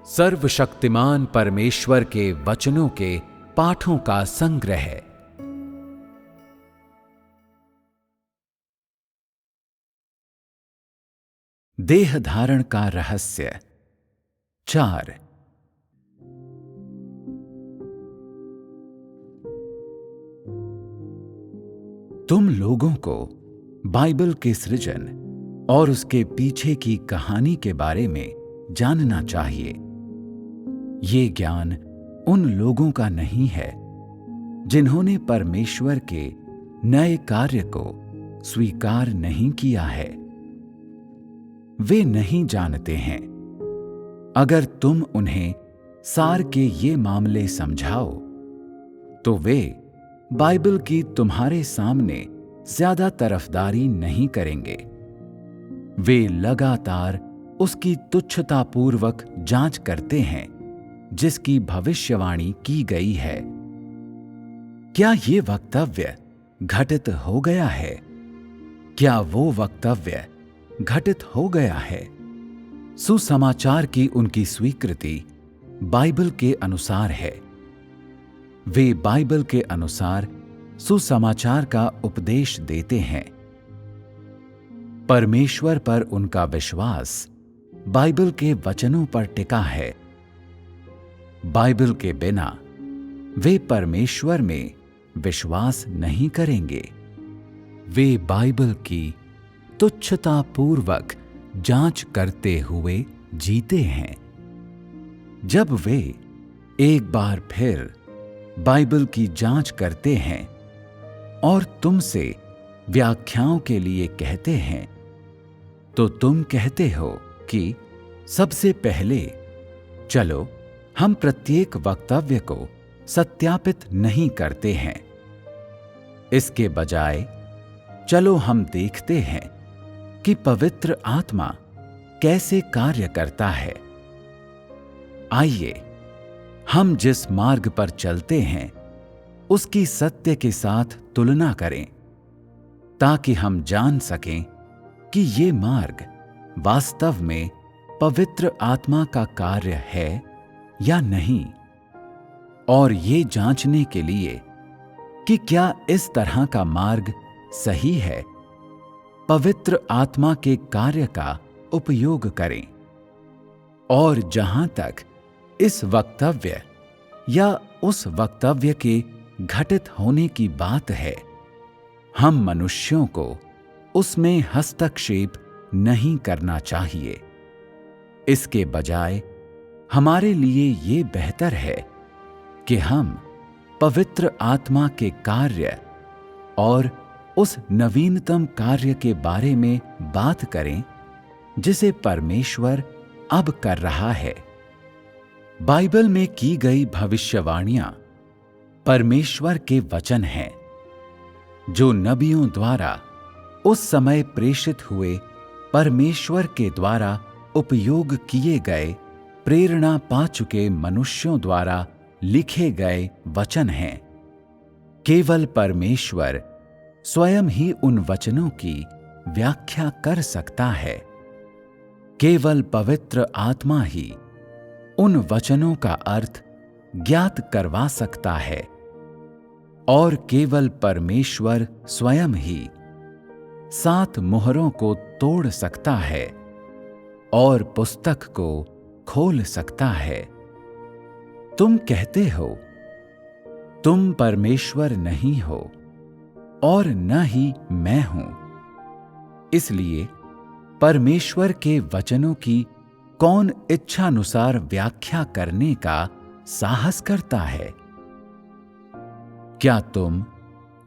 सर्वशक्तिमान परमेश्वर के वचनों के पाठों का संग्रह। देह धारण का रहस्य 4। तुम लोगों को बाइबल के सृजन और उसके पीछे की कहानी के बारे में जानना चाहिए। ये ज्ञान उन लोगों का नहीं है जिन्होंने परमेश्वर के नए कार्य को स्वीकार नहीं किया है। वे नहीं जानते हैं। अगर तुम उन्हें सार के ये मामले समझाओ तो वे बाइबल की तुम्हारे सामने ज्यादा तरफदारी नहीं करेंगे। वे लगातार उसकी तुच्छतापूर्वक जांच करते हैं जिसकी भविष्यवाणी की गई है। क्या ये वक्तव्य घटित हो गया है? क्या वो वक्तव्य घटित हो गया है? सुसमाचार की उनकी स्वीकृति बाइबल के अनुसार है। वे बाइबल के अनुसार सुसमाचार का उपदेश देते हैं। परमेश्वर पर उनका विश्वास बाइबल के वचनों पर टिका है। बाइबल के बिना वे परमेश्वर में विश्वास नहीं करेंगे। वे बाइबल की तुच्छतापूर्वक जांच करते हुए जीते हैं। जब वे एक बार फिर बाइबल की जांच करते हैं और तुमसे व्याख्याओं के लिए कहते हैं तो तुम कहते हो कि सबसे पहले चलो हम प्रत्येक वक्तव्य को सत्यापित नहीं करते हैं। इसके बजाय चलो हम देखते हैं कि पवित्र आत्मा कैसे कार्य करता है। आइए हम जिस मार्ग पर चलते हैं उसकी सत्य के साथ तुलना करें ताकि हम जान सकें कि ये मार्ग वास्तव में पवित्र आत्मा का कार्य है या नहीं, और ये जांचने के लिए कि क्या इस तरह का मार्ग सही है, पवित्र आत्मा के कार्य का उपयोग करें। और जहां तक इस वक्तव्य या उस वक्तव्य के घटित होने की बात है, हम मनुष्यों को उसमें हस्तक्षेप नहीं करना चाहिए। इसके बजाय हमारे लिए ये बेहतर है कि हम पवित्र आत्मा के कार्य और उस नवीनतम कार्य के बारे में बात करें जिसे परमेश्वर अब कर रहा है। बाइबल में की गई भविष्यवाणियां परमेश्वर के वचन हैं जो नबियों द्वारा उस समय प्रेषित हुए परमेश्वर के द्वारा उपयोग किए गए प्रेरणा पा चुके मनुष्यों द्वारा लिखे गए वचन हैं। केवल परमेश्वर स्वयं ही उन वचनों की व्याख्या कर सकता है। केवल पवित्र आत्मा ही उन वचनों का अर्थ ज्ञात करवा सकता है, और केवल परमेश्वर स्वयं ही 7 मुहरों को तोड़ सकता है और पुस्तक को खोल सकता है। तुम कहते हो तुम परमेश्वर नहीं हो और न ही मैं हूं, इसलिए परमेश्वर के वचनों की कौन इच्छानुसार व्याख्या करने का साहस करता है? क्या तुम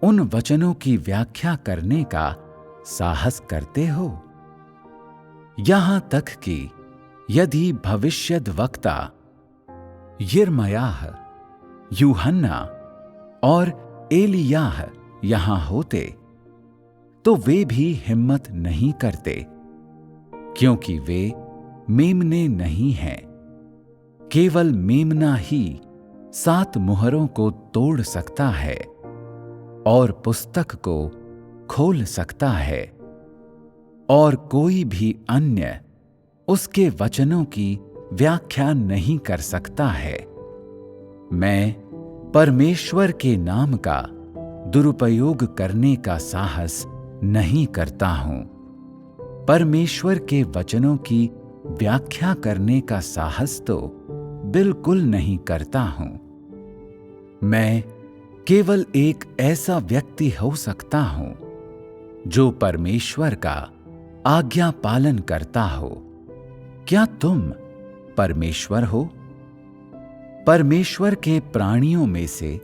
उन वचनों की व्याख्या करने का साहस करते हो? यहां तक कि यदि भविष्यद्वक्ता यिर्मयाह, यूहन्ना और एलियाह यहां होते तो वे भी हिम्मत नहीं करते, क्योंकि वे मेमने नहीं हैं। केवल मेमना ही 7 मुहरों को तोड़ सकता है और पुस्तक को खोल सकता है, और कोई भी अन्य उसके वचनों की व्याख्या नहीं कर सकता है। मैं परमेश्वर के नाम का दुरुपयोग करने का साहस नहीं करता हूं। परमेश्वर के वचनों की व्याख्या करने का साहस तो बिल्कुल नहीं करता हूं। मैं केवल एक ऐसा व्यक्ति हो सकता हूं जो परमेश्वर का आज्ञा पालन करता हो। क्या तुम परमेश्वर हो? परमेश्वर के प्राणियों में से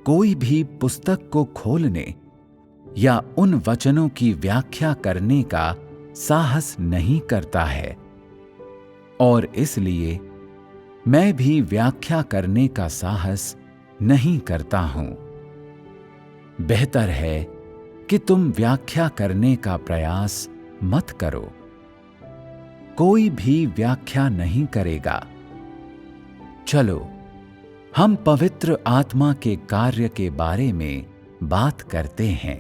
कोई भी पुस्तक को खोलने या उन वचनों की व्याख्या करने का साहस नहीं करता है, और इसलिए मैं भी व्याख्या करने का साहस नहीं करता हूं। बेहतर है कि तुम व्याख्या करने का प्रयास मत करो। कोई भी व्याख्या नहीं करेगा। चलो हम पवित्र आत्मा के कार्य के बारे में बात करते हैं।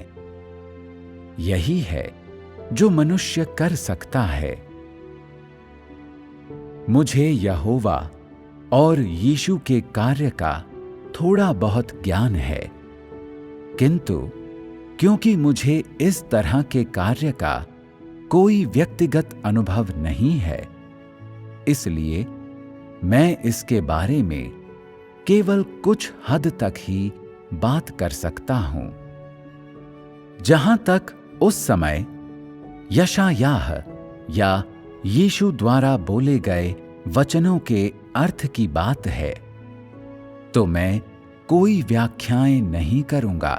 यही है जो मनुष्य कर सकता है। मुझे यहोवा और यीशु के कार्य का थोड़ा बहुत ज्ञान है, किंतु क्योंकि मुझे इस तरह के कार्य का कोई व्यक्तिगत अनुभव नहीं है, इसलिए मैं इसके बारे में केवल कुछ हद तक ही बात कर सकता हूं। जहां तक उस समय यशायाह या यीशु द्वारा बोले गए वचनों के अर्थ की बात है, तो मैं कोई व्याख्याएं नहीं करूंगा।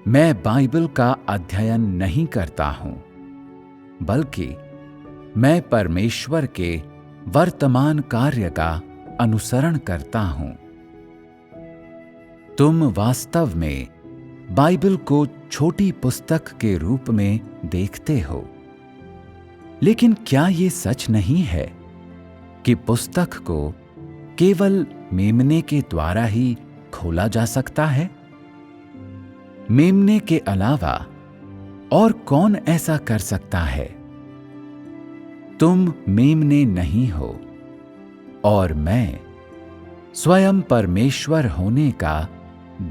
मैं बाइबल का अध्ययन नहीं करता हूं, बल्कि मैं परमेश्वर के वर्तमान कार्य का अनुसरण करता हूं। तुम वास्तव में बाइबल को छोटी पुस्तक के रूप में देखते हो, लेकिन क्या यह सच नहीं है कि पुस्तक को केवल मेमने के द्वारा ही खोला जा सकता है? मेमने के अलावा और कौन ऐसा कर सकता है? तुम मेमने नहीं हो, और मैं स्वयं परमेश्वर होने का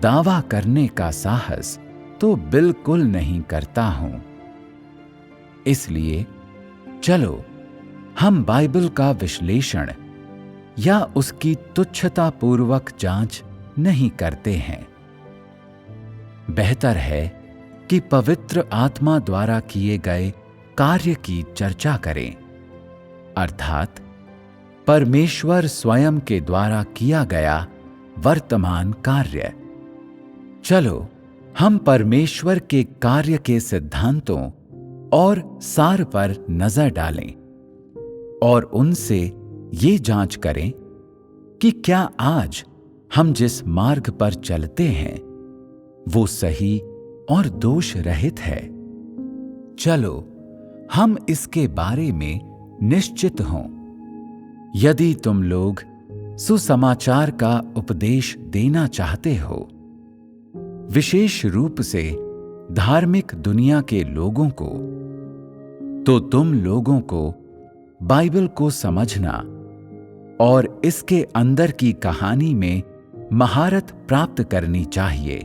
दावा करने का साहस तो बिल्कुल नहीं करता हूं। इसलिए चलो हम बाइबल का विश्लेषण या उसकी तुच्छतापूर्वक जांच नहीं करते हैं। बेहतर है कि पवित्र आत्मा द्वारा किए गए कार्य की चर्चा करें, अर्थात परमेश्वर स्वयं के द्वारा किया गया वर्तमान कार्य। चलो हम परमेश्वर के कार्य के सिद्धांतों और सार पर नजर डालें और उनसे ये जांच करें कि क्या आज हम जिस मार्ग पर चलते हैं वो सही और दोष रहित है। चलो हम इसके बारे में निश्चित हों। यदि तुम लोग सुसमाचार का उपदेश देना चाहते हो, विशेष रूप से धार्मिक दुनिया के लोगों को, तो तुम लोगों को बाइबल को समझना और इसके अंदर की कहानी में महारत प्राप्त करनी चाहिए।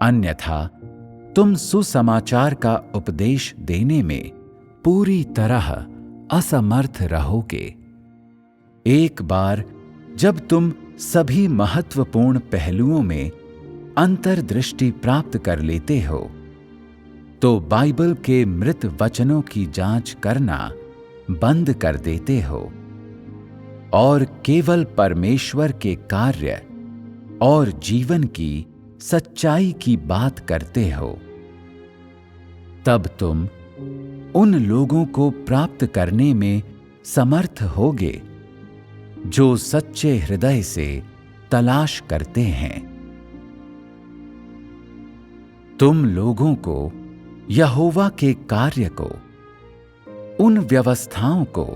अन्यथा तुम सुसमाचार का उपदेश देने में पूरी तरह असमर्थ रहोगे। एक बार जब तुम सभी महत्वपूर्ण पहलुओं में अंतर्दृष्टि प्राप्त कर लेते हो, तो बाइबल के मृत वचनों की जांच करना बंद कर देते हो और केवल परमेश्वर के कार्य और जीवन की सच्चाई की बात करते हो। तब तुम उन लोगों को प्राप्त करने में समर्थ होगे जो सच्चे हृदय से तलाश करते हैं। तुम लोगों को यहोवा के कार्य को, उन व्यवस्थाओं को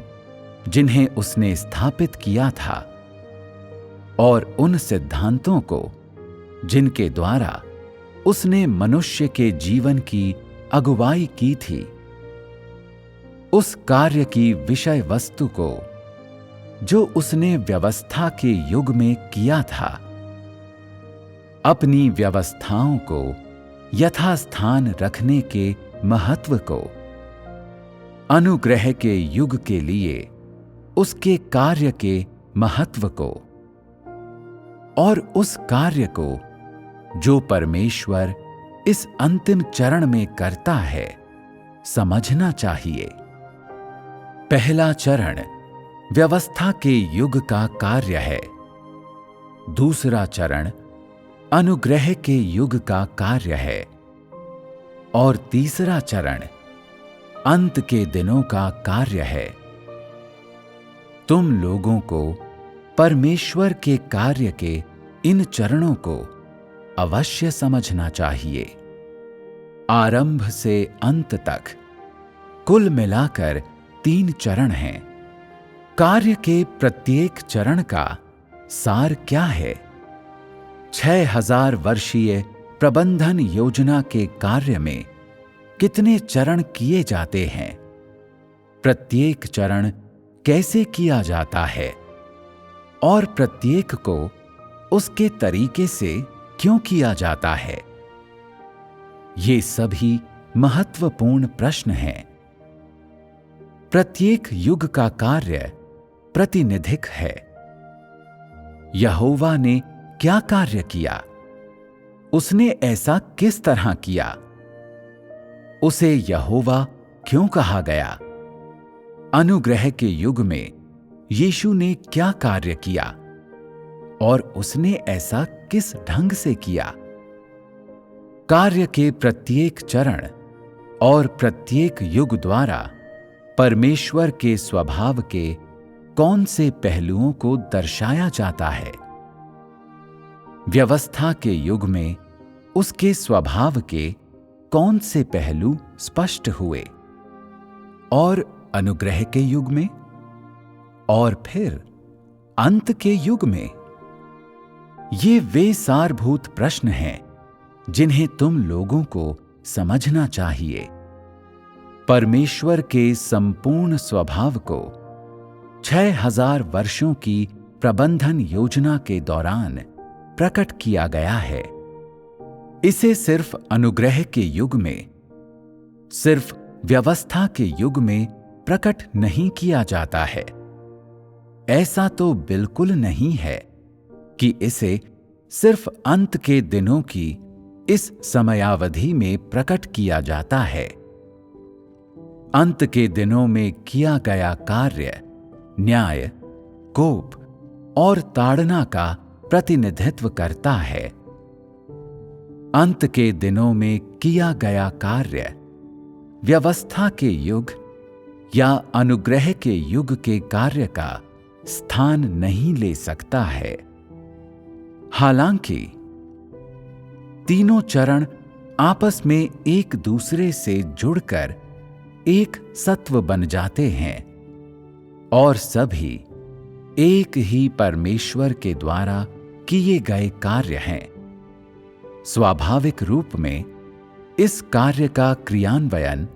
जिन्हें उसने स्थापित किया था, और उन सिद्धांतों को जिनके द्वारा उसने मनुष्य के जीवन की अगुवाई की थी, उस कार्य की विषय वस्तु को जो उसने व्यवस्था के युग में किया था। अपनी व्यवस्थाओं को यथास्थान रखने के महत्व को, अनुग्रह के युग के लिए उसके कार्य के महत्व को और उस कार्य को जो परमेश्वर इस अंतिम चरण में करता है समझना चाहिए। पहला चरण व्यवस्था के युग का कार्य है। दूसरा चरण अनुग्रह के युग का कार्य है और तीसरा चरण अंत के दिनों का कार्य है। तुम लोगों को परमेश्वर के कार्य के इन चरणों को अवश्य समझना चाहिए। आरंभ से अंत तक कुल मिलाकर 3 चरण हैं। कार्य के प्रत्येक चरण का सार क्या है? 6000 वर्षीय प्रबंधन योजना के कार्य में कितने चरण किए जाते हैं? प्रत्येक चरण कैसे किया जाता है और प्रत्येक को उसके तरीके से क्यों किया जाता है? ये सभी महत्वपूर्ण प्रश्न हैं। प्रत्येक युग का कार्य प्रतिनिधिक है। यहोवा ने क्या कार्य किया? उसने ऐसा किस तरह किया? उसे यहोवा क्यों कहा गया? अनुग्रह के युग में यीशु ने क्या कार्य किया और उसने ऐसा किस ढंग से किया? कार्य के प्रत्येक चरण और प्रत्येक युग द्वारा परमेश्वर के स्वभाव के कौन से पहलुओं को दर्शाया जाता है? व्यवस्था के युग में उसके स्वभाव के कौन से पहलू स्पष्ट हुए और अनुग्रह के युग में और फिर अंत के युग में? ये वे सारभूत प्रश्न हैं जिन्हें तुम लोगों को समझना चाहिए। परमेश्वर के संपूर्ण स्वभाव को 6000 वर्षों की प्रबंधन योजना के दौरान प्रकट किया गया है। इसे सिर्फ अनुग्रह के युग में, सिर्फ व्यवस्था के युग में प्रकट नहीं किया जाता है। ऐसा तो बिल्कुल नहीं है कि इसे सिर्फ अंत के दिनों की इस समयावधि में प्रकट किया जाता है। अंत के दिनों में किया गया कार्य न्याय, कोप और ताड़ना का प्रतिनिधित्व करता है। अंत के दिनों में किया गया कार्य व्यवस्था के युग या अनुग्रह के युग के कार्य का स्थान नहीं ले सकता है। हालांकि तीनों चरण आपस में एक दूसरे से जुड़कर एक सत्व बन जाते हैं और सभी एक ही परमेश्वर के द्वारा किए गए कार्य हैं। स्वाभाविक रूप में इस कार्य का क्रियान्वयन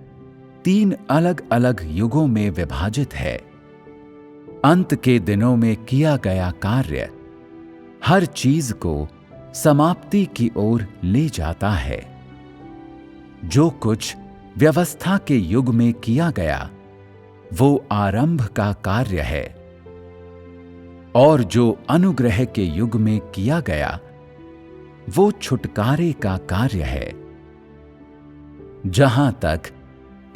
3 अलग अलग युगों में विभाजित है। अंत के दिनों में किया गया कार्य हर चीज को समाप्ति की ओर ले जाता है। जो कुछ व्यवस्था के युग में किया गया वो आरंभ का कार्य है और जो अनुग्रह के युग में किया गया वो छुटकारे का कार्य है। जहां तक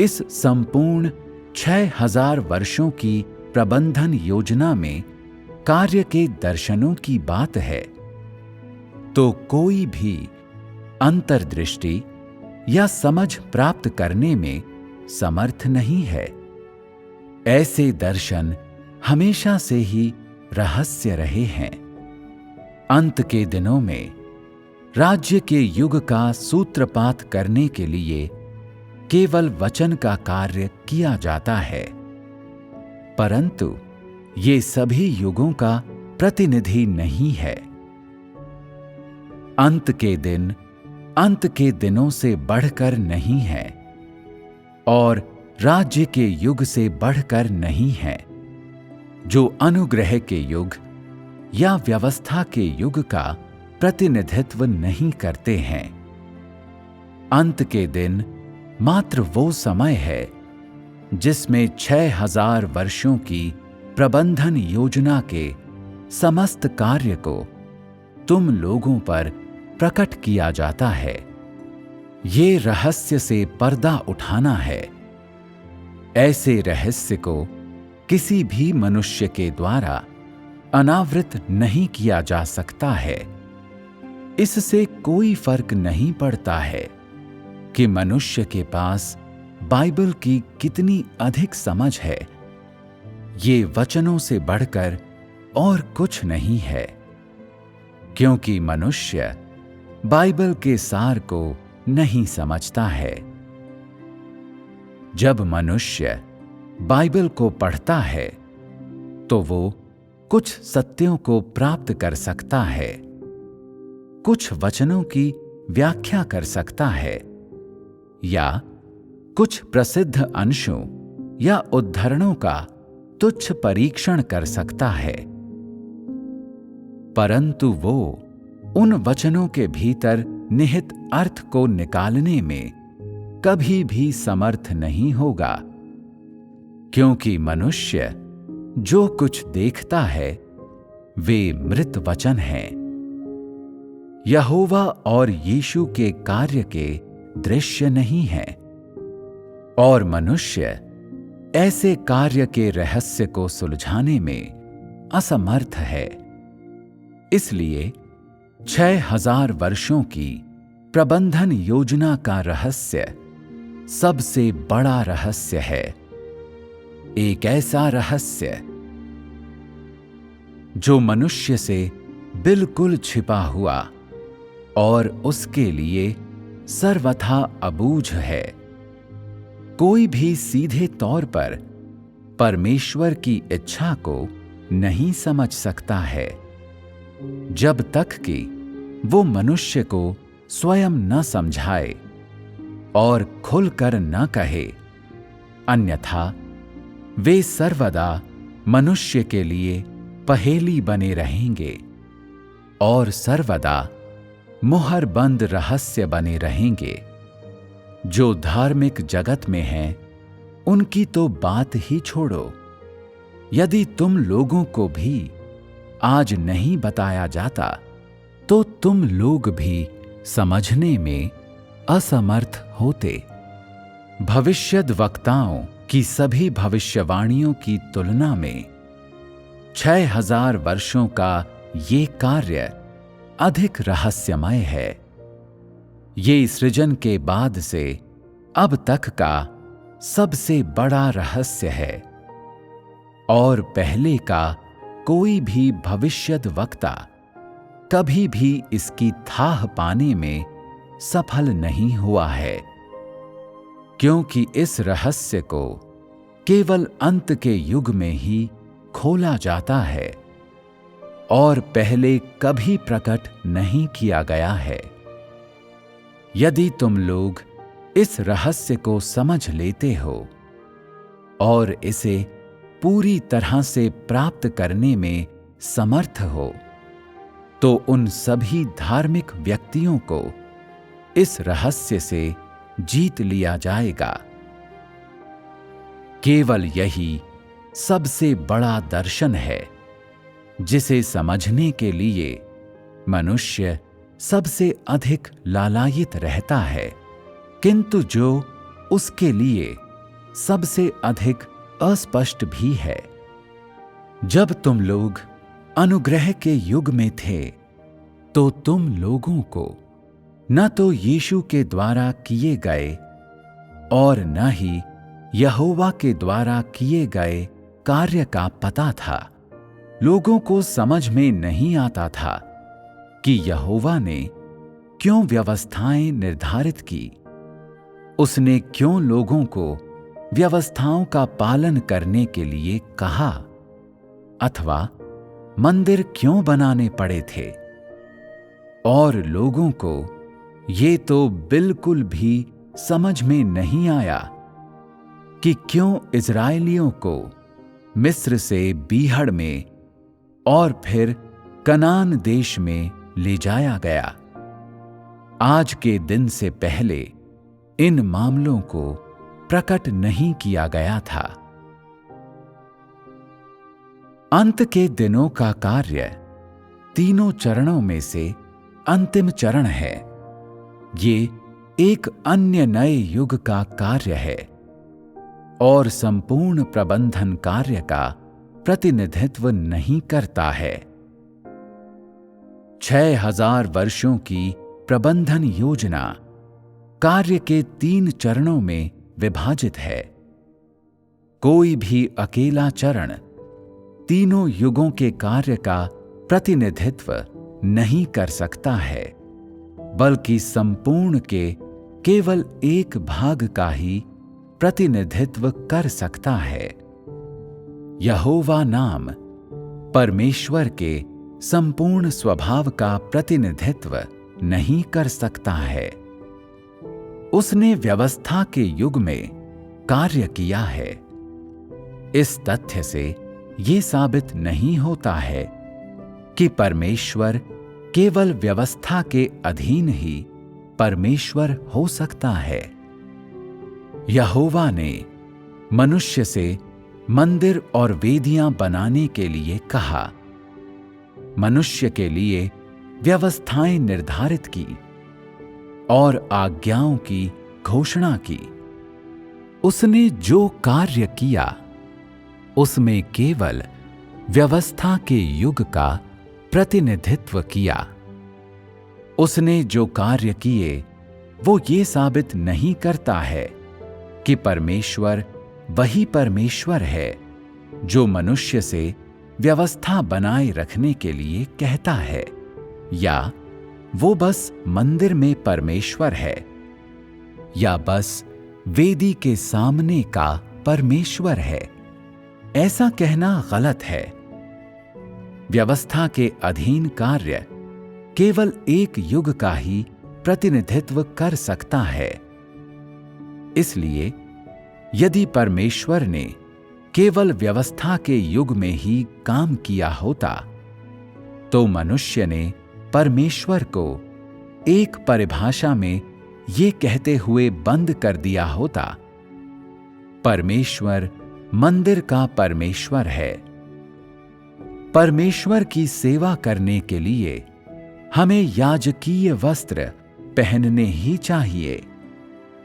इस संपूर्ण 6000 वर्षों की प्रबंधन योजना में कार्य के दर्शनों की बात है, तो कोई भी अंतर्दृष्टि या समझ प्राप्त करने में समर्थ नहीं है। ऐसे दर्शन हमेशा से ही रहस्य रहे हैं। अंत के दिनों में राज्य के युग का सूत्रपात करने के लिए केवल वचन का कार्य किया जाता है, परंतु ये सभी युगों का प्रतिनिधि नहीं है। अंत के दिन अंत के दिनों से बढ़कर नहीं है और राज्य के युग से बढ़कर नहीं है। जो अनुग्रह के युग या व्यवस्था के युग का प्रतिनिधित्व नहीं करते हैं। अंत के दिन मात्र वो समय है जिसमें 6000 वर्षों की प्रबंधन योजना के समस्त कार्य को तुम लोगों पर प्रकट किया जाता है। ये रहस्य से पर्दा उठाना है। ऐसे रहस्य को किसी भी मनुष्य के द्वारा अनावृत नहीं किया जा सकता है। इससे कोई फर्क नहीं पड़ता है कि मनुष्य के पास बाइबल की कितनी अधिक समझ है। ये वचनों से बढ़कर और कुछ नहीं है, क्योंकि मनुष्य बाइबल के सार को नहीं समझता है। जब मनुष्य बाइबल को पढ़ता है तो वो कुछ सत्यों को प्राप्त कर सकता है, कुछ वचनों की व्याख्या कर सकता है या कुछ प्रसिद्ध अंशों या उद्धरणों का तुच्छ परीक्षण कर सकता है, परंतु वो उन वचनों के भीतर निहित अर्थ को निकालने में कभी भी समर्थ नहीं होगा, क्योंकि मनुष्य जो कुछ देखता है वे मृत वचन हैं। यहोवा और यीशु के कार्य के दृश्य नहीं हैं, और मनुष्य ऐसे कार्य के रहस्य को सुलझाने में असमर्थ है। इसलिए 6000 वर्षों की प्रबंधन योजना का रहस्य सबसे बड़ा रहस्य है। एक ऐसा रहस्य जो मनुष्य से बिल्कुल छिपा हुआ और उसके लिए सर्वथा अबूझ है। कोई भी सीधे तौर पर परमेश्वर की इच्छा को नहीं समझ सकता है, जब तक कि वो मनुष्य को स्वयं न समझाए और खुलकर न कहे, अन्यथा वे सर्वदा मनुष्य के लिए पहेली बने रहेंगे और सर्वदा मुहरबंद रहस्य बने रहेंगे। जो धार्मिक जगत में हैं, उनकी तो बात ही छोड़ो। यदि तुम लोगों को भी आज नहीं बताया जाता तो तुम लोग भी समझने में असमर्थ होते। भविष्यद्वक्ताओं की सभी भविष्यवाणियों की तुलना में 6000 वर्षों का ये कार्य अधिक रहस्यमय है। ये सृजन के बाद से अब तक का सबसे बड़ा रहस्य है, और पहले का कोई भी भविष्यद्वक्ता कभी भी इसकी थाह पाने में सफल नहीं हुआ है, क्योंकि इस रहस्य को केवल अंत के युग में ही खोला जाता है और पहले कभी प्रकट नहीं किया गया है। यदि तुम लोग इस रहस्य को समझ लेते हो और इसे पूरी तरह से प्राप्त करने में समर्थ हो, तो उन सभी धार्मिक व्यक्तियों को इस रहस्य से जीत लिया जाएगा। केवल यही सबसे बड़ा दर्शन है, जिसे समझने के लिए मनुष्य सबसे अधिक लालायित रहता है, किंतु जो उसके लिए सबसे अधिक अस्पष्ट भी है। जब तुम लोग अनुग्रह के युग में थे, तो तुम लोगों को न तो यीशु के द्वारा किए गए और न ही यहोवा के द्वारा किए गए कार्य का पता था। लोगों को समझ में नहीं आता था कि यहोवा ने क्यों व्यवस्थाएं निर्धारित की, उसने क्यों लोगों को व्यवस्थाओं का पालन करने के लिए कहा, अथवा मंदिर क्यों बनाने पड़े थे। और लोगों को ये तो बिल्कुल भी समझ में नहीं आया कि क्यों इज़राइलियों को मिस्र से बीहड़ में और फिर कनान देश में ले जाया गया। आज के दिन से पहले इन मामलों को प्रकट नहीं किया गया था। अंत के दिनों का कार्य तीनों चरणों में से अंतिम चरण है। ये एक अन्य नए युग का कार्य है और संपूर्ण प्रबंधन कार्य का प्रतिनिधित्व नहीं करता है। 6000 वर्षों की प्रबंधन योजना कार्य के 3 चरणों में विभाजित है। कोई भी अकेला चरण तीनों युगों के कार्य का प्रतिनिधित्व नहीं कर सकता है, बल्कि संपूर्ण के केवल एक भाग का ही प्रतिनिधित्व कर सकता है। यहोवा नाम परमेश्वर के संपूर्ण स्वभाव का प्रतिनिधित्व नहीं कर सकता है। उसने व्यवस्था के युग में कार्य किया है। इस तथ्य से यह साबित नहीं होता है कि परमेश्वर केवल व्यवस्था के अधीन ही परमेश्वर हो सकता है। यहोवा ने मनुष्य से मंदिर और वेदियां बनाने के लिए कहा, मनुष्य के लिए व्यवस्थाएं निर्धारित की और आज्ञाओं की घोषणा की। उसने जो कार्य किया उसमें केवल व्यवस्था के युग का प्रतिनिधित्व किया। उसने जो कार्य किए वो ये साबित नहीं करता है कि परमेश्वर वही परमेश्वर है जो मनुष्य से व्यवस्था बनाए रखने के लिए कहता है, या वो बस मंदिर में परमेश्वर है, या बस वेदी के सामने का परमेश्वर है। ऐसा कहना गलत है। व्यवस्था के अधीन कार्य केवल एक युग का ही प्रतिनिधित्व कर सकता है। इसलिए यदि परमेश्वर ने केवल व्यवस्था के युग में ही काम किया होता, तो मनुष्य ने परमेश्वर को एक परिभाषा में ये कहते हुए बंद कर दिया होता, परमेश्वर मंदिर का परमेश्वर है। परमेश्वर की सेवा करने के लिए हमें याजकीय वस्त्र पहनने ही चाहिए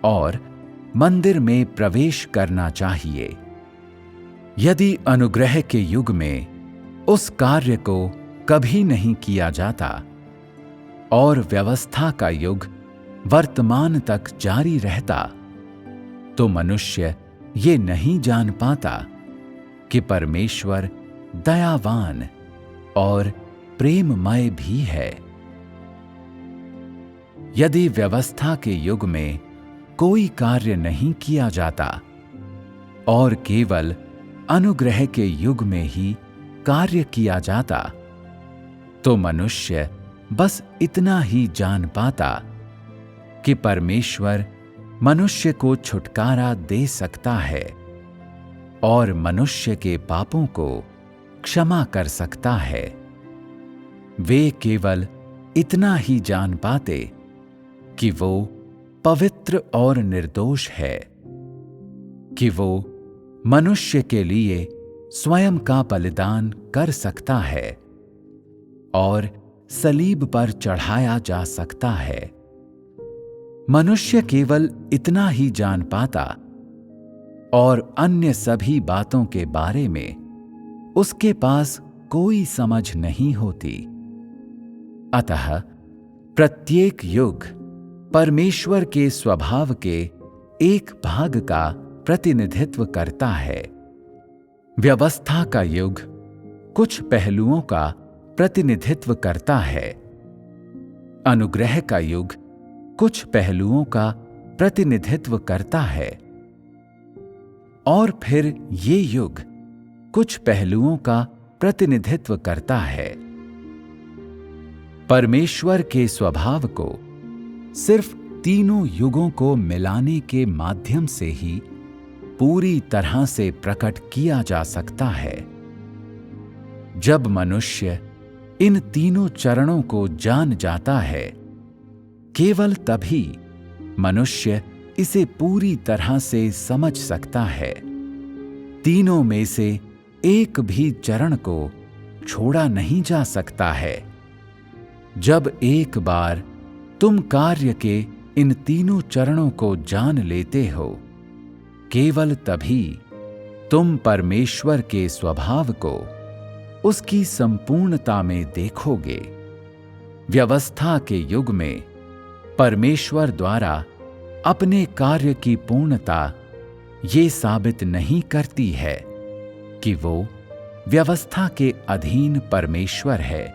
और मंदिर में प्रवेश करना चाहिए। यदि अनुग्रह के युग में उस कार्य को कभी नहीं किया जाता और व्यवस्था का युग वर्तमान तक जारी रहता, तो मनुष्य ये नहीं जान पाता कि परमेश्वर दयावान और प्रेममय भी है। यदि व्यवस्था के युग में कोई कार्य नहीं किया जाता और केवल अनुग्रह के युग में ही कार्य किया जाता, तो मनुष्य बस इतना ही जान पाता कि परमेश्वर मनुष्य को छुटकारा दे सकता है और मनुष्य के पापों को क्षमा कर सकता है। वे केवल इतना ही जान पाते कि वो पवित्र और निर्दोष है, कि वो मनुष्य के लिए स्वयं का बलिदान कर सकता है और सलीब पर चढ़ाया जा सकता है। मनुष्य केवल इतना ही जान पाता और अन्य सभी बातों के बारे में उसके पास कोई समझ नहीं होती। अतः प्रत्येक युग परमेश्वर के स्वभाव के एक भाग का प्रतिनिधित्व करता है। व्यवस्था का युग कुछ पहलुओं का प्रतिनिधित्व करता है। अनुग्रह का युग कुछ पहलुओं का प्रतिनिधित्व करता है और फिर ये युग कुछ पहलुओं का प्रतिनिधित्व करता है। परमेश्वर के स्वभाव को सिर्फ तीनों युगों को मिलाने के माध्यम से ही पूरी तरह से प्रकट किया जा सकता है। जब मनुष्य इन तीनों चरणों को जान जाता है, केवल तभी मनुष्य इसे पूरी तरह से समझ सकता है। तीनों में से एक भी चरण को छोड़ा नहीं जा सकता है। जब एक बार तुम कार्य के इन तीनों चरणों को जान लेते हो, केवल तभी तुम परमेश्वर के स्वभाव को उसकी संपूर्णता में देखोगे। व्यवस्था के युग में परमेश्वर द्वारा अपने कार्य की पूर्णता ये साबित नहीं करती है कि वो व्यवस्था के अधीन परमेश्वर है,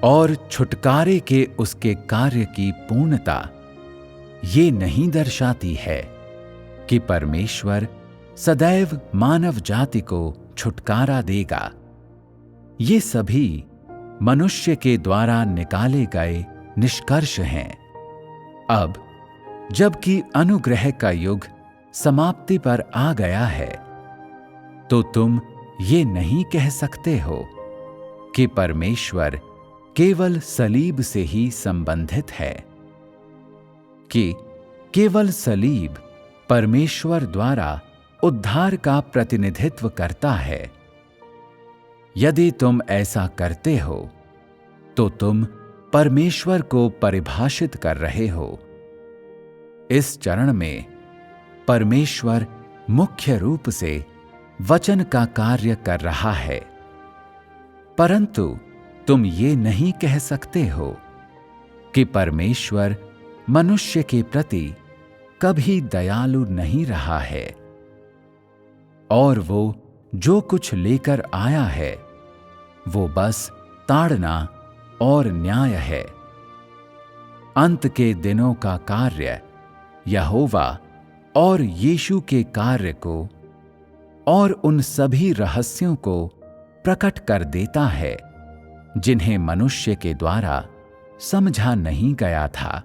और छुटकारे के उसके कार्य की पूर्णता ये नहीं दर्शाती है कि परमेश्वर सदैव मानव जाति को छुटकारा देगा। ये सभी मनुष्य के द्वारा निकाले गए निष्कर्ष हैं। अब जबकि अनुग्रह का युग समाप्ति पर आ गया है, तो तुम ये नहीं कह सकते हो कि परमेश्वर केवल सलीब से ही संबंधित है, कि केवल सलीब परमेश्वर द्वारा उद्धार का प्रतिनिधित्व करता है। यदि तुम ऐसा करते हो तो तुम परमेश्वर को परिभाषित कर रहे हो। इस चरण में परमेश्वर मुख्य रूप से वचन का कार्य कर रहा है, परंतु तुम ये नहीं कह सकते हो कि परमेश्वर मनुष्य के प्रति कभी दयालु नहीं रहा है, और वो जो कुछ लेकर आया है वो बस ताड़ना और न्याय है। अंत के दिनों का कार्य यहोवा और यीशु के कार्य को और उन सभी रहस्यों को प्रकट कर देता है जिन्हें मनुष्य के द्वारा समझा नहीं गया था।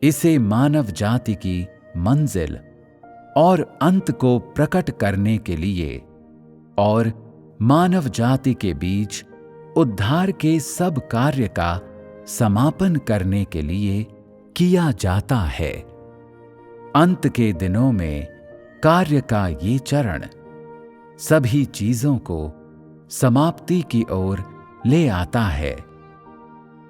इसे मानव जाति की मंजिल और अंत को प्रकट करने के लिए और मानव जाति के बीच उद्धार के सब कार्य का समापन करने के लिए किया जाता है। अंत के दिनों में कार्य का ये चरण सभी चीजों को समाप्ति की ओर ले आता है।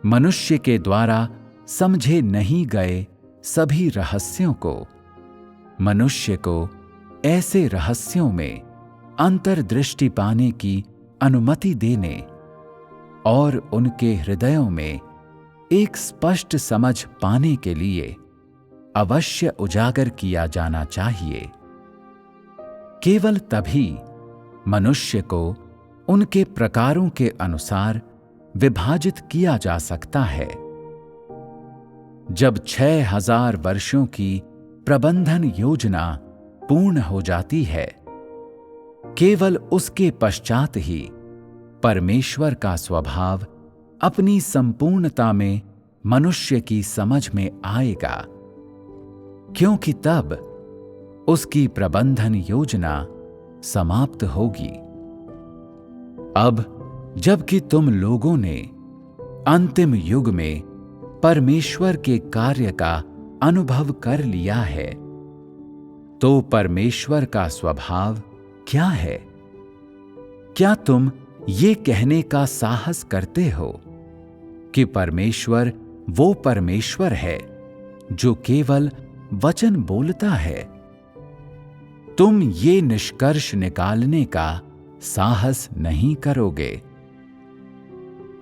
मनुष्य के द्वारा समझे नहीं गए सभी रहस्यों को मनुष्य को ऐसे रहस्यों में अंतर्दृष्टि पाने की अनुमति देने और उनके हृदयों में एक स्पष्ट समझ पाने के लिए अवश्य उजागर किया जाना चाहिए। केवल तभी मनुष्य को उनके प्रकारों के अनुसार विभाजित किया जा सकता है। जब 6000 वर्षों की प्रबंधन योजना पूर्ण हो जाती है, केवल उसके पश्चात ही परमेश्वर का स्वभाव अपनी संपूर्णता में मनुष्य की समझ में आएगा, क्योंकि तब उसकी प्रबंधन योजना समाप्त होगी। अब जबकि तुम लोगों ने अंतिम युग में परमेश्वर के कार्य का अनुभव कर लिया है, तो परमेश्वर का स्वभाव क्या है? क्या तुम ये कहने का साहस करते हो कि परमेश्वर वो परमेश्वर है जो केवल वचन बोलता है? तुम ये निष्कर्ष निकालने का साहस नहीं करोगे।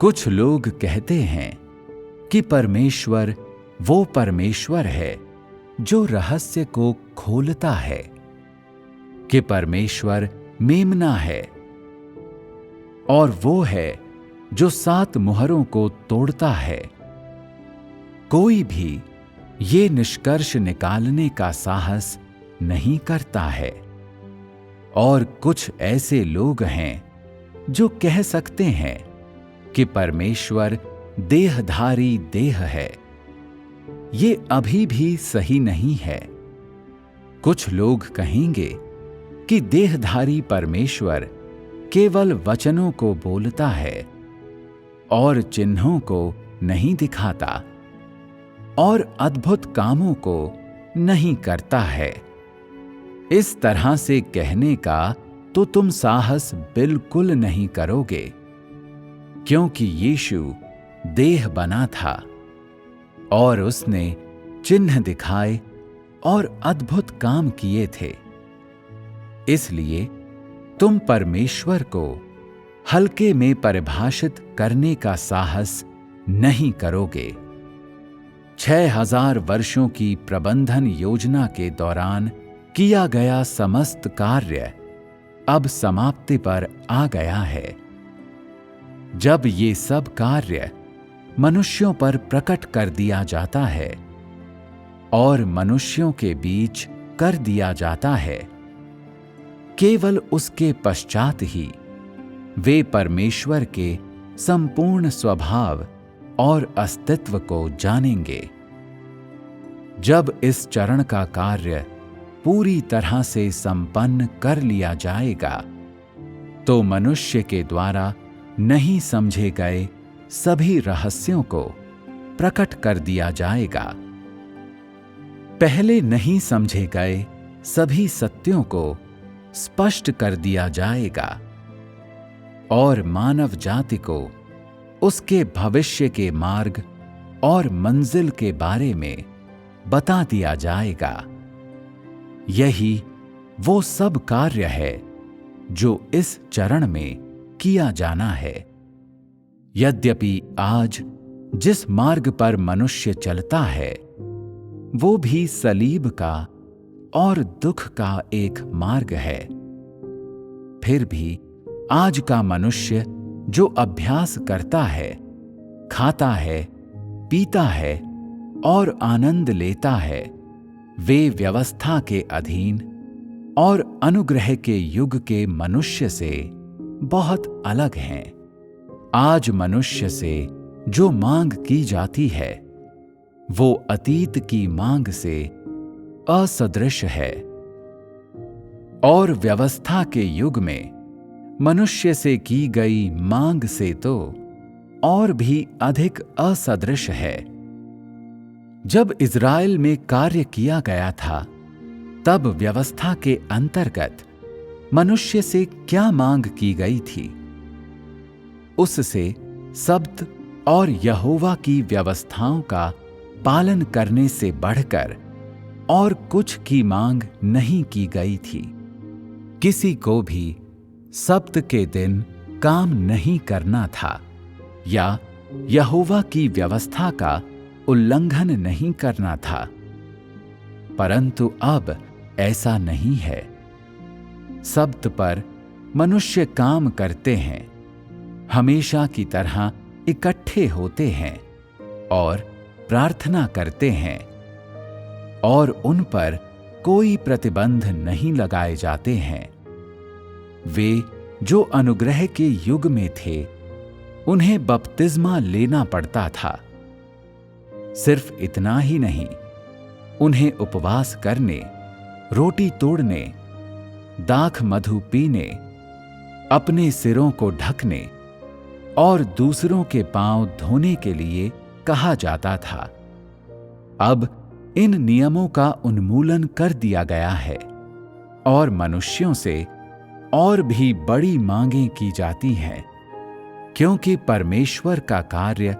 कुछ लोग कहते हैं कि परमेश्वर वो परमेश्वर है जो रहस्य को खोलता है, कि परमेश्वर मेमना है और वो है जो 7 मुहरों को तोड़ता है। कोई भी ये निष्कर्ष निकालने का साहस नहीं करता है, और कुछ ऐसे लोग हैं जो कह सकते हैं कि परमेश्वर देहधारी देह है। ये अभी भी सही नहीं है। कुछ लोग कहेंगे कि देहधारी परमेश्वर केवल वचनों को बोलता है और चिन्हों को नहीं दिखाता और अद्भुत कामों को नहीं करता है। इस तरह से कहने का तो तुम साहस बिल्कुल नहीं करोगे, क्योंकि यीशु देह बना था और उसने चिन्ह दिखाए और अद्भुत काम किए थे। इसलिए तुम परमेश्वर को हल्के में परिभाषित करने का साहस नहीं करोगे। 6000 वर्षों की प्रबंधन योजना के दौरान किया गया समस्त कार्य अब समाप्ति पर आ गया है। जब ये सब कार्य मनुष्यों पर प्रकट कर दिया जाता है और मनुष्यों के बीच कर दिया जाता है, केवल उसके पश्चात ही वे परमेश्वर के संपूर्ण स्वभाव और अस्तित्व को जानेंगे। जब इस चरण का कार्य पूरी तरह से संपन्न कर लिया जाएगा, तो मनुष्य के द्वारा नहीं समझे गए सभी रहस्यों को प्रकट कर दिया जाएगा। पहले नहीं समझे गए सभी सत्यों को स्पष्ट कर दिया जाएगा और मानव जाति को उसके भविष्य के मार्ग और मंजिल के बारे में बता दिया जाएगा। यही वो सब कार्य है जो इस चरण में किया जाना है। यद्यपि आज जिस मार्ग पर मनुष्य चलता है, वो भी सलीब का और दुख का एक मार्ग है। फिर भी आज का मनुष्य जो अभ्यास करता है, खाता है, पीता है और आनंद लेता है, वे व्यवस्था के अधीन और अनुग्रह के युग के मनुष्य से बहुत अलग हैं। आज मनुष्य से जो मांग की जाती है, वो अतीत की मांग से असदृश है और व्यवस्था के युग में मनुष्य से की गई मांग से तो और भी अधिक असदृश है। जब इज़राइल में कार्य किया गया था, तब व्यवस्था के अंतर्गत मनुष्य से क्या मांग की गई थी? उससे सब्त और यहोवा की व्यवस्थाओं का पालन करने से बढ़कर और कुछ की मांग नहीं की गई थी। किसी को भी सब्त के दिन काम नहीं करना था या यहोवा की व्यवस्था का उल्लंघन नहीं करना था, परंतु अब ऐसा नहीं है। सब्त पर मनुष्य काम करते हैं, हमेशा की तरह इकट्ठे होते हैं और प्रार्थना करते हैं, और उन पर कोई प्रतिबंध नहीं लगाए जाते हैं। वे जो अनुग्रह के युग में थे, उन्हें बपतिस्मा लेना पड़ता था। सिर्फ इतना ही नहीं, उन्हें उपवास करने, रोटी तोड़ने, दाख मधु पीने, अपने सिरों को ढकने और दूसरों के पांव धोने के लिए कहा जाता था। अब इन नियमों का उन्मूलन कर दिया गया है और मनुष्यों से और भी बड़ी मांगें की जाती हैं, क्योंकि परमेश्वर का कार्य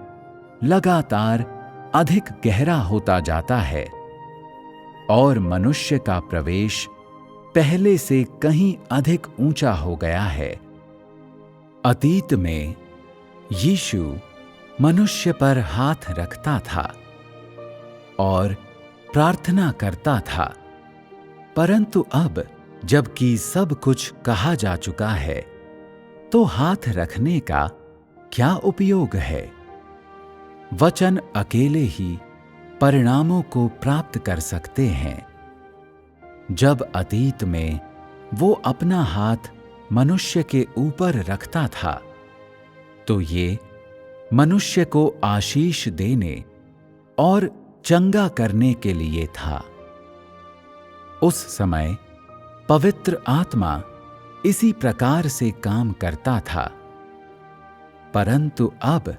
लगातार अधिक गहरा होता जाता है और मनुष्य का प्रवेश पहले से कहीं अधिक ऊंचा हो गया है। अतीत में यीशु मनुष्य पर हाथ रखता था और प्रार्थना करता था, परंतु अब जबकि सब कुछ कहा जा चुका है, तो हाथ रखने का क्या उपयोग है? वचन अकेले ही परिणामों को प्राप्त कर सकते हैं। जब अतीत में वो अपना हाथ मनुष्य के ऊपर रखता था, तो ये मनुष्य को आशीष देने और चंगा करने के लिए था। उस समय पवित्र आत्मा इसी प्रकार से काम करता था, परंतु अब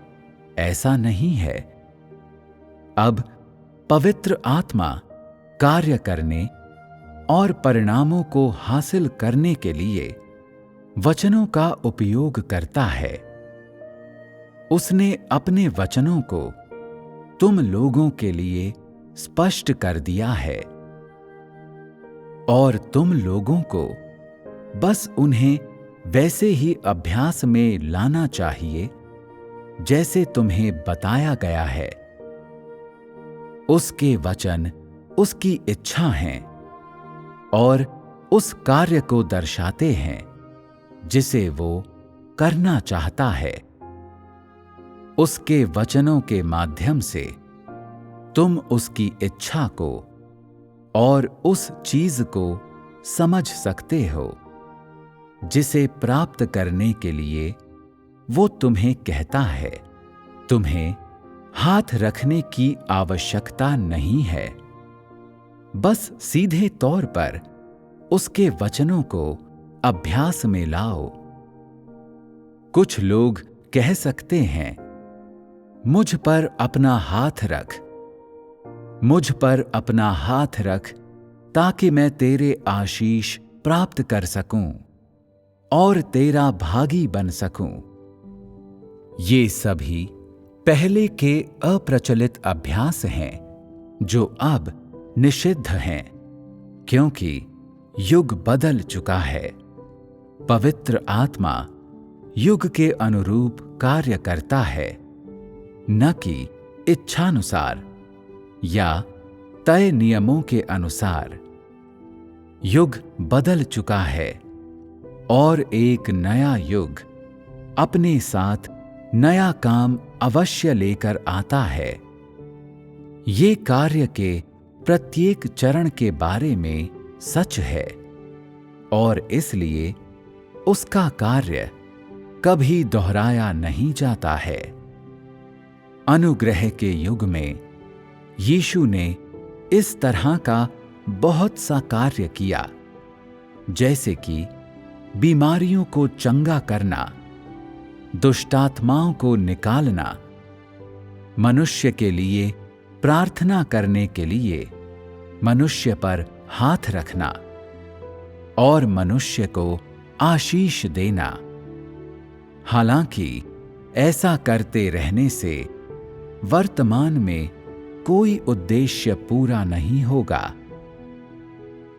ऐसा नहीं है। अब पवित्र आत्मा कार्य करने और परिणामों को हासिल करने के लिए वचनों का उपयोग करता है। उसने अपने वचनों को तुम लोगों के लिए स्पष्ट कर दिया है और तुम लोगों को बस उन्हें वैसे ही अभ्यास में लाना चाहिए जैसे तुम्हें बताया गया है। उसके वचन उसकी इच्छा हैं और उस कार्य को दर्शाते हैं जिसे वो करना चाहता है। उसके वचनों के माध्यम से तुम उसकी इच्छा को और उस चीज को समझ सकते हो जिसे प्राप्त करने के लिए वो तुम्हें कहता है। तुम्हें हाथ रखने की आवश्यकता नहीं है, बस सीधे तौर पर उसके वचनों को अभ्यास में लाओ। कुछ लोग कह सकते हैं, मुझ पर अपना हाथ रख, मुझ पर अपना हाथ रख ताकि मैं तेरे आशीष प्राप्त कर सकूं और तेरा भागी बन सकूं। ये सभी पहले के अप्रचलित अभ्यास हैं जो अब निषिद्ध हैं, क्योंकि युग बदल चुका है। पवित्र आत्मा युग के अनुरूप कार्य करता है, न कि इच्छानुसार या तय नियमों के अनुसार। युग बदल चुका है और एक नया युग अपने साथ नया काम अवश्य लेकर आता है। ये कार्य के प्रत्येक चरण के बारे में सच है और इसलिए उसका कार्य कभी दोहराया नहीं जाता है। अनुग्रह के युग में यीशु ने इस तरह का बहुत सा कार्य किया, जैसे कि बीमारियों को चंगा करना, दुष्टात्माओं को निकालना, मनुष्य के लिए प्रार्थना करने के लिए मनुष्य पर हाथ रखना और मनुष्य को आशीष देना। हालांकि ऐसा करते रहने से वर्तमान में कोई उद्देश्य पूरा नहीं होगा।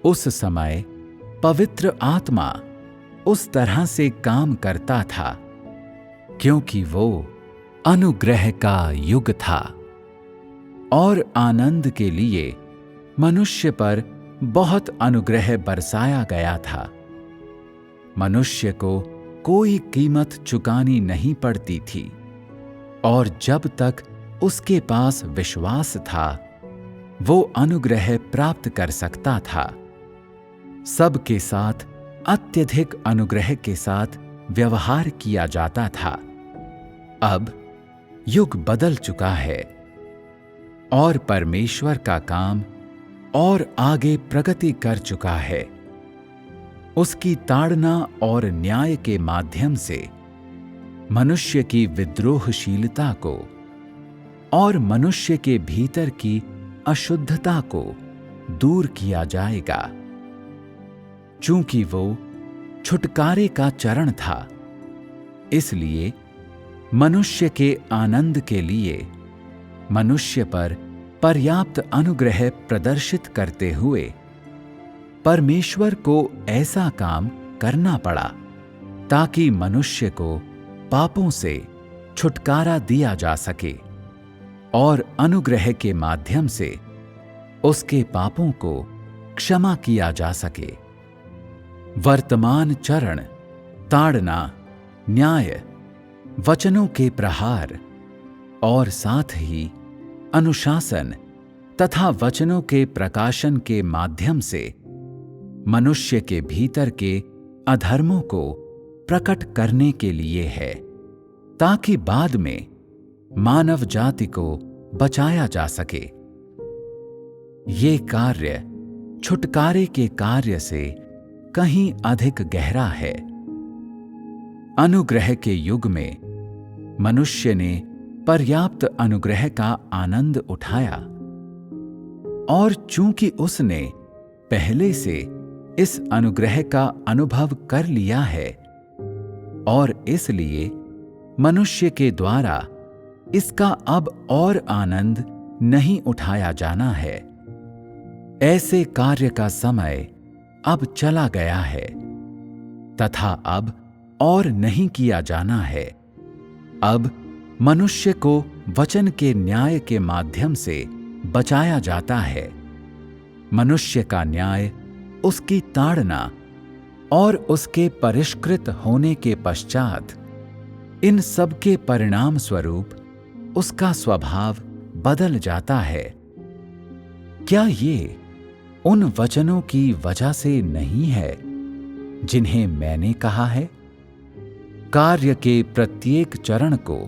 उस समय पवित्र आत्मा उस तरह से काम करता था क्योंकि वो अनुग्रह का युग था और आनंद के लिए मनुष्य पर बहुत अनुग्रह बरसाया गया था। मनुष्य को कोई कीमत चुकानी नहीं पड़ती थी और जब तक उसके पास विश्वास था वो अनुग्रह प्राप्त कर सकता था। सबके साथ अत्यधिक अनुग्रह के साथ व्यवहार किया जाता था। अब युग बदल चुका है और परमेश्वर का काम और आगे प्रगति कर चुका है। उसकी ताड़ना और न्याय के माध्यम से मनुष्य की विद्रोहशीलता को और मनुष्य के भीतर की अशुद्धता को दूर किया जाएगा। चूंकि वो छुटकारे का चरण था, इसलिए मनुष्य के आनंद के लिए मनुष्य पर पर्याप्त अनुग्रह प्रदर्शित करते हुए परमेश्वर को ऐसा काम करना पड़ा ताकि मनुष्य को पापों से छुटकारा दिया जा सके और अनुग्रह के माध्यम से उसके पापों को क्षमा किया जा सके। वर्तमान चरण ताड़ना, न्याय, वचनों के प्रहार और साथ ही अनुशासन तथा वचनों के प्रकाशन के माध्यम से मनुष्य के भीतर के अधर्मों को प्रकट करने के लिए है, ताकि बाद में मानव जाति को बचाया जा सके। ये कार्य छुटकारे के कार्य से कहीं अधिक गहरा है। अनुग्रह के युग में मनुष्य ने पर्याप्त अनुग्रह का आनंद उठाया, और चूंकि उसने पहले से इस अनुग्रह का अनुभव कर लिया है, और इसलिए मनुष्य के द्वारा इसका अब और आनंद नहीं उठाया जाना है। ऐसे कार्य का समय अब चला गया है तथा अब और नहीं किया जाना है। अब मनुष्य को वचन के न्याय के माध्यम से बचाया जाता है। मनुष्य का न्याय उसकी ताड़ना और उसके परिष्कृत होने के पश्चात इन सब के परिणाम स्वरूप उसका स्वभाव बदल जाता है। क्या ये उन वचनों की वजह से नहीं है जिन्हें मैंने कहा है? कार्य के प्रत्येक चरण को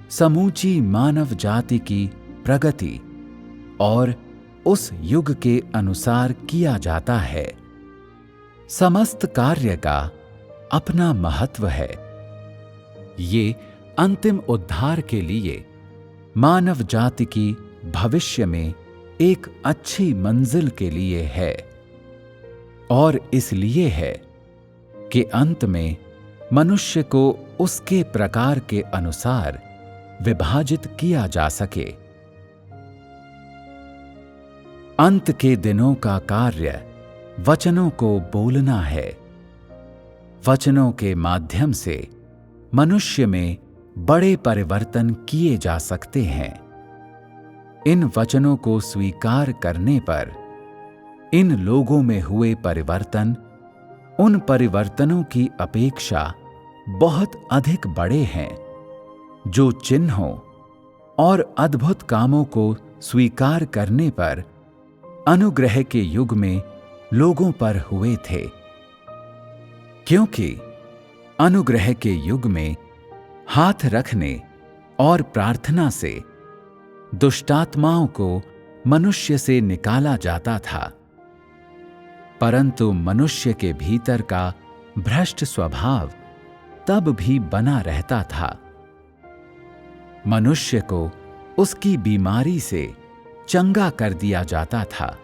समूची मानव जाति की प्रगति और उस युग के अनुसार किया जाता है। समस्त कार्य का अपना महत्व है। ये अंतिम उद्धार के लिए मानव जाति की भविष्य में एक अच्छी मंजिल के लिए है, और इसलिए है कि अंत में मनुष्य को उसके प्रकार के अनुसार विभाजित किया जा सके। अंत के दिनों का कार्य वचनों को बोलना है। वचनों के माध्यम से मनुष्य में बड़े परिवर्तन किए जा सकते हैं। इन वचनों को स्वीकार करने पर इन लोगों में हुए परिवर्तन उन परिवर्तनों की अपेक्षा बहुत अधिक बड़े हैं जो चिन्हों और अद्भुत कामों को स्वीकार करने पर अनुग्रह के युग में लोगों पर हुए थे। क्योंकि अनुग्रह के युग में हाथ रखने और प्रार्थना से दुष्टात्माओं को मनुष्य से निकाला जाता था, परंतु मनुष्य के भीतर का भ्रष्ट स्वभाव तब भी बना रहता था। मनुष्य को उसकी बीमारी से चंगा कर दिया जाता था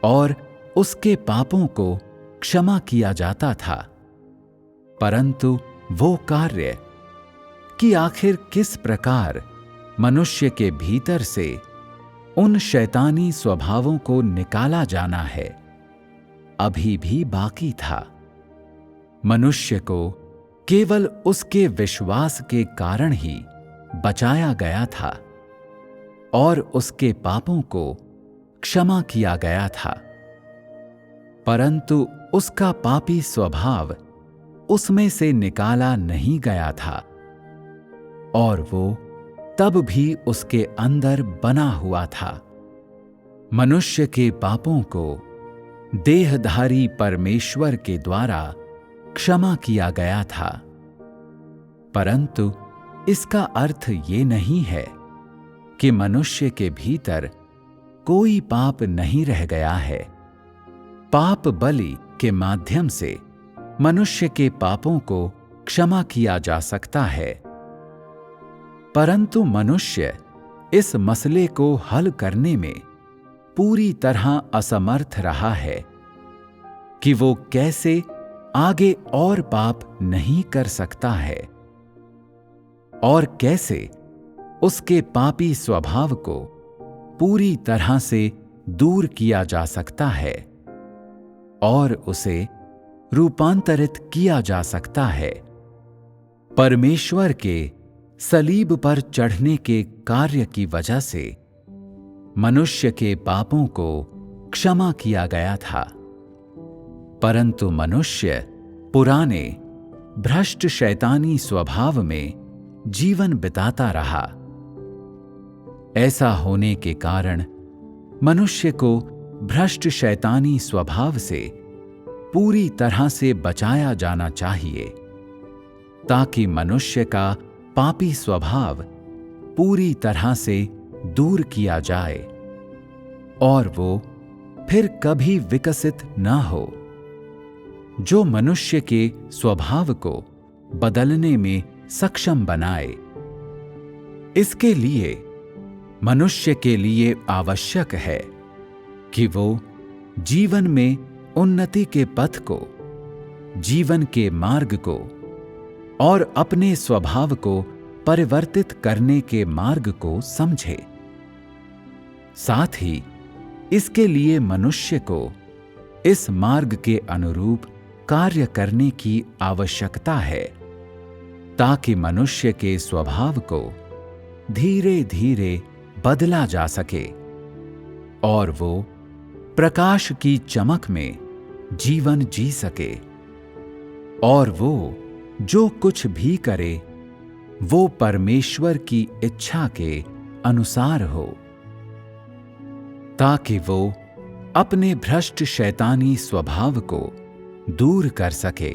और उसके पापों को क्षमा किया जाता था, परंतु वो कार्य कि आखिर किस प्रकार मनुष्य के भीतर से उन शैतानी स्वभावों को निकाला जाना है, अभी भी बाकी था। मनुष्य को केवल उसके विश्वास के कारण ही बचाया गया था और उसके पापों को क्षमा किया गया था, परंतु उसका पापी स्वभाव उसमें से निकाला नहीं गया था और वो तब भी उसके अंदर बना हुआ था। मनुष्य के पापों को देहधारी परमेश्वर के द्वारा क्षमा किया गया था, परंतु इसका अर्थ ये नहीं है कि मनुष्य के भीतर कोई पाप नहीं रह गया है। पाप बलि के माध्यम से मनुष्य के पापों को क्षमा किया जा सकता है, परंतु मनुष्य इस मसले को हल करने में पूरी तरह असमर्थ रहा है कि वो कैसे आगे और पाप नहीं कर सकता है और कैसे उसके पापी स्वभाव को पूरी तरह से दूर किया जा सकता है और उसे रूपांतरित किया जा सकता है। परमेश्वर के सलीब पर चढ़ने के कार्य की वजह से मनुष्य के पापों को क्षमा किया गया था, परंतु मनुष्य पुराने भ्रष्ट शैतानी स्वभाव में जीवन बिताता रहा। ऐसा होने के कारण मनुष्य को भ्रष्ट शैतानी स्वभाव से पूरी तरह से बचाया जाना चाहिए, ताकि मनुष्य का पापी स्वभाव पूरी तरह से दूर किया जाए और वो फिर कभी विकसित न हो, जो मनुष्य के स्वभाव को बदलने में सक्षम बनाए। इसके लिए मनुष्य के लिए आवश्यक है कि वो जीवन में उन्नति के पथ को, जीवन के मार्ग को और अपने स्वभाव को परिवर्तित करने के मार्ग को समझे। साथ ही इसके लिए मनुष्य को इस मार्ग के अनुरूप कार्य करने की आवश्यकता है, ताकि मनुष्य के स्वभाव को धीरे धीरे बदला जा सके और वो प्रकाश की चमक में जीवन जी सके, और वो जो कुछ भी करे वो परमेश्वर की इच्छा के अनुसार हो, ताकि वो अपने भ्रष्ट शैतानी स्वभाव को दूर कर सके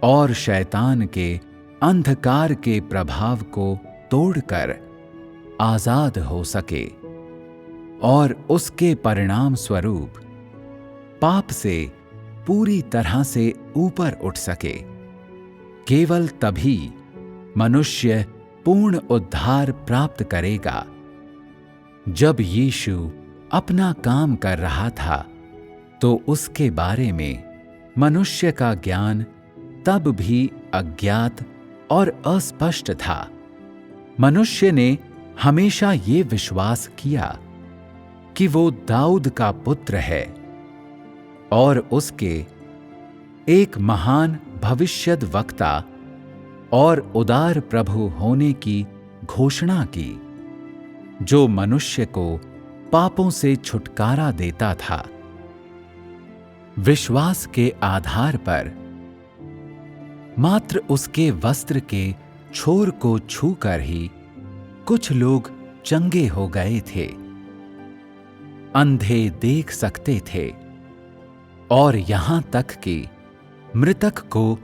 और शैतान के अंधकार के प्रभाव को तोड़कर आजाद हो सके और उसके परिणाम स्वरूप पाप से पूरी तरह से ऊपर उठ सके। केवल तभी मनुष्य पूर्ण उद्धार प्राप्त करेगा। जब यीशु अपना काम कर रहा था तो उसके बारे में मनुष्य का ज्ञान तब भी अज्ञात और अस्पष्ट था। मनुष्य ने हमेशा ये विश्वास किया कि वो दाऊद का पुत्र है और उसके एक महान भविष्यद्वक्ता और उदार प्रभु होने की घोषणा की, जो मनुष्य को पापों से छुटकारा देता था। विश्वास के आधार पर मात्र उसके वस्त्र के छोर को छूकर ही कुछ लोग चंगे हो गए थे, अंधे देख सकते थे और यहां तक कि मृतक को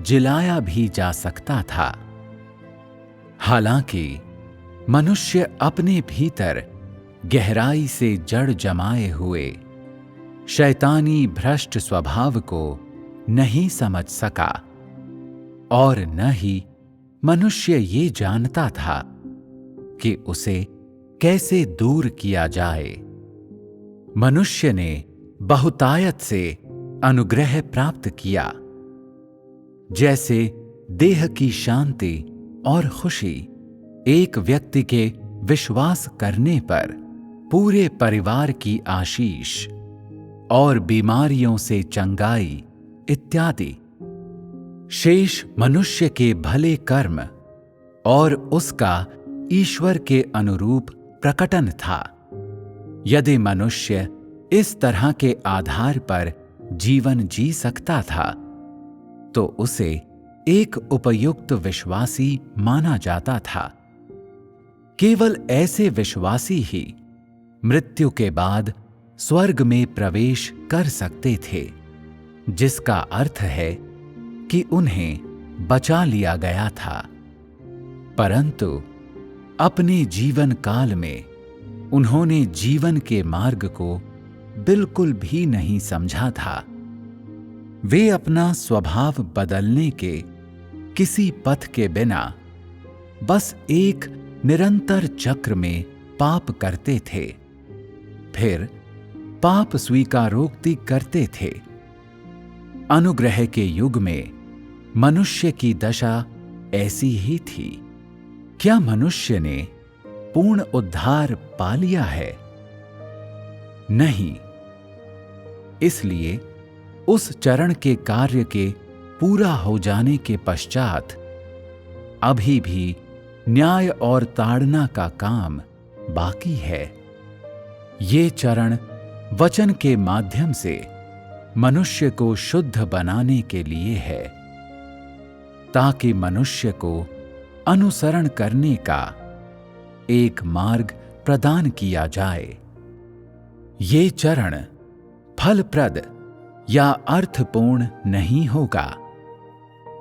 जिलाया भी जा सकता था। हालांकि मनुष्य अपने भीतर गहराई से जड़ जमाए हुए शैतानी भ्रष्ट स्वभाव को नहीं समझ सका और न ही मनुष्य ये जानता था कि उसे कैसे दूर किया जाए। मनुष्य ने बहुतायत से अनुग्रह प्राप्त किया, जैसे देह की शांति और खुशी एक व्यक्ति के विश्वास करने पर पूरे परिवार की आशीष और बीमारियों से चंगाई इत्यादि शेष मनुष्य के भले कर्म और उसका ईश्वर के अनुरूप प्रकटन था। यदि मनुष्य इस तरह के आधार पर जीवन जी सकता था तो उसे एक उपयुक्त विश्वासी माना जाता था। केवल ऐसे विश्वासी ही मृत्यु के बाद स्वर्ग में प्रवेश कर सकते थे, जिसका अर्थ है कि उन्हें बचा लिया गया था। परंतु अपने जीवन काल में उन्होंने जीवन के मार्ग को बिल्कुल भी नहीं समझा था। वे अपना स्वभाव बदलने के किसी पथ के बिना बस एक निरंतर चक्र में पाप करते थे, फिर पाप स्वीकारोक्ति करते थे। अनुग्रह के युग में मनुष्य की दशा ऐसी ही थी। क्या मनुष्य ने पूर्ण उद्धार पा लिया है? नहीं। इसलिए उस चरण के कार्य के पूरा हो जाने के पश्चात अभी भी न्याय और ताड़ना का काम बाकी है। ये चरण वचन के माध्यम से मनुष्य को शुद्ध बनाने के लिए है, ताकि मनुष्य को अनुसरण करने का एक मार्ग प्रदान किया जाए। ये चरण फलप्रद या अर्थपूर्ण नहीं होगा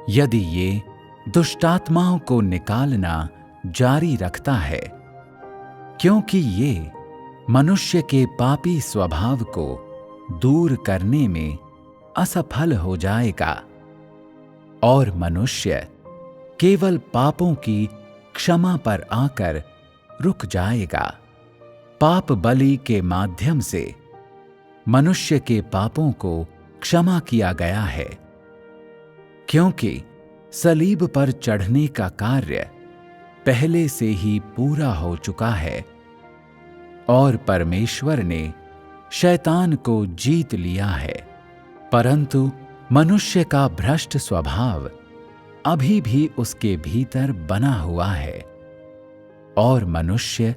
यदि ये दुष्टात्माओं को निकालना जारी रखता है, क्योंकि ये मनुष्य के पापी स्वभाव को दूर करने में असफल हो जाएगा और मनुष्य केवल पापों की क्षमा पर आकर रुक जाएगा। पाप बलि के माध्यम से मनुष्य के पापों को क्षमा किया गया है, क्योंकि सलीब पर चढ़ने का कार्य पहले से ही पूरा हो चुका है और परमेश्वर ने शैतान को जीत लिया है। परंतु मनुष्य का भ्रष्ट स्वभाव अभी भी उसके भीतर बना हुआ है और मनुष्य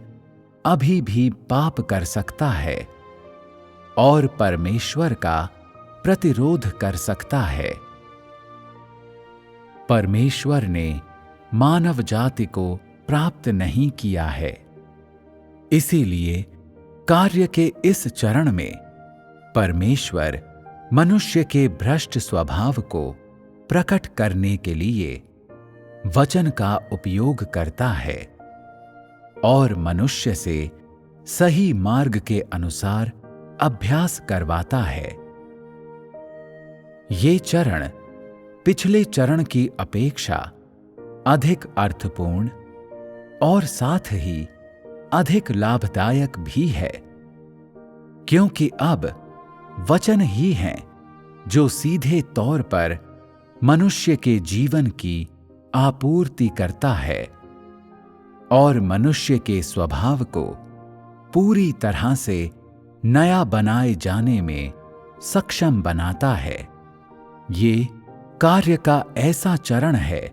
अभी भी पाप कर सकता है और परमेश्वर का प्रतिरोध कर सकता है। परमेश्वर ने मानव जाति को प्राप्त नहीं किया है, इसीलिए कार्य के इस चरण में परमेश्वर मनुष्य के भ्रष्ट स्वभाव को प्रकट करने के लिए वचन का उपयोग करता है और मनुष्य से सही मार्ग के अनुसार अभ्यास करवाता है। ये चरण पिछले चरण की अपेक्षा अधिक अर्थपूर्ण और साथ ही अधिक लाभदायक भी है, क्योंकि अब वचन ही हैं जो सीधे तौर पर मनुष्य के जीवन की आपूर्ति करता है और मनुष्य के स्वभाव को पूरी तरह से नया बनाए जाने में सक्षम बनाता है। ये कार्य का ऐसा चरण है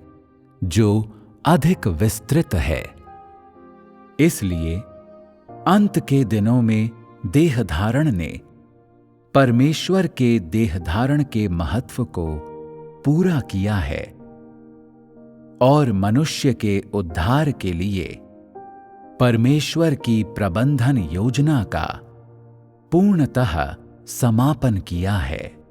जो अधिक विस्तृत है। इसलिए अंत के दिनों में देहधारण ने परमेश्वर के देहधारण के महत्व को पूरा किया है और मनुष्य के उद्धार के लिए परमेश्वर की प्रबंधन योजना का पूर्णतः समापन किया है।